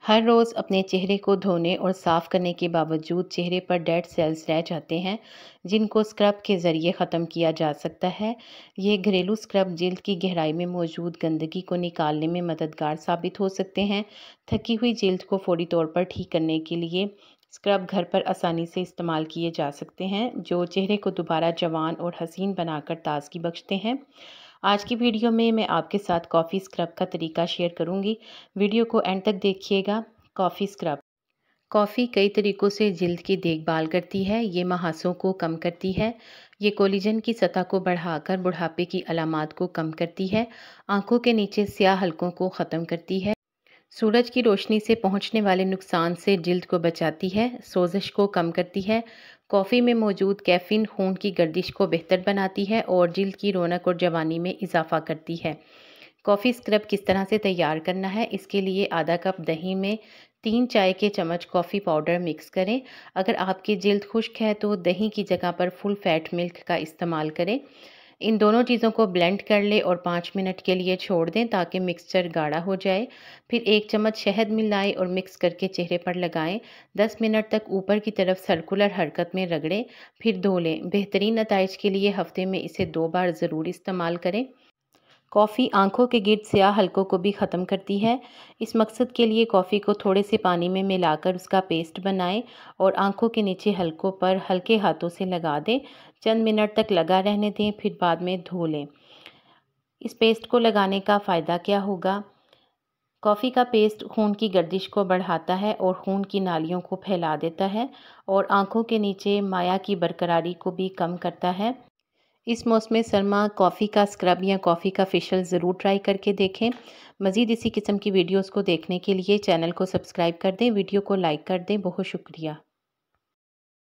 हर रोज़ अपने चेहरे को धोने और साफ़ करने के बावजूद चेहरे पर डेड सेल्स रह जाते हैं, जिनको स्क्रब के ज़रिए ख़त्म किया जा सकता है। ये घरेलू स्क्रब जिल्द की गहराई में मौजूद गंदगी को निकालने में मददगार साबित हो सकते हैं। थकी हुई जिल्द को फ़ौरी तौर पर ठीक करने के लिए स्क्रब घर पर आसानी से इस्तेमाल किए जा सकते हैं, जो चेहरे को दोबारा जवान और हसीन बनाकर ताज़गी बख्शते हैं। आज की वीडियो में मैं आपके साथ कॉफ़ी स्क्रब का तरीका शेयर करूंगी। वीडियो को एंड तक देखिएगा। Coffee scrub. कॉफ़ी कई तरीक़ों से जिल्द की देखभाल करती है। ये महासों को कम करती है। ये कोलेजन की सतह को बढ़ाकर बुढ़ापे की अलामात को कम करती है। आंखों के नीचे स्याह हलकों को ख़त्म करती है। सूरज की रोशनी से पहुंचने वाले नुकसान से जिल्द को बचाती है। सोजिश को कम करती है। कॉफ़ी में मौजूद कैफ़ीन खून की गर्दिश को बेहतर बनाती है और जिल्द की रौनक और जवानी में इजाफा करती है। कॉफ़ी स्क्रब किस तरह से तैयार करना है, इसके लिए आधा कप दही में 3 चाय के चम्मच कॉफ़ी पाउडर मिक्स करें। अगर आपकी जिल्द खुश्क है तो दही की जगह पर फुल फैट मिल्क का इस्तेमाल करें। इन दोनों चीज़ों को ब्लेंड कर लें और 5 मिनट के लिए छोड़ दें ताकि मिक्सचर गाढ़ा हो जाए। फिर 1 चम्मच शहद मिलाएं और मिक्स करके चेहरे पर लगाएं। 10 मिनट तक ऊपर की तरफ सर्कुलर हरकत में रगड़ें, फिर धो लें। बेहतरीन नताइज के लिए हफ्ते में इसे 2 बार ज़रूर इस्तेमाल करें। कॉफ़ी आंखों के गिर्द स्याह हलकों को भी ख़त्म करती है। इस मकसद के लिए कॉफ़ी को थोड़े से पानी में मिलाकर उसका पेस्ट बनाएं और आंखों के नीचे हलकों पर हल्के हाथों से लगा दें। चंद मिनट तक लगा रहने दें, फिर बाद में धो लें। इस पेस्ट को लगाने का फ़ायदा क्या होगा? कॉफ़ी का पेस्ट खून की गर्दिश को बढ़ाता है और खून की नालियों को फैला देता है और आंखों के नीचे माया की बरकरारी को भी कम करता है। इस मौसम सरमा कॉफ़ी का स्क्रब या कॉफ़ी का फेशियल ज़रूर ट्राई करके देखें। मज़ीद इसी किस्म की वीडियोज़ को देखने के लिए चैनल को सब्सक्राइब कर दें, वीडियो को लाइक कर दें। बहुत शुक्रिया।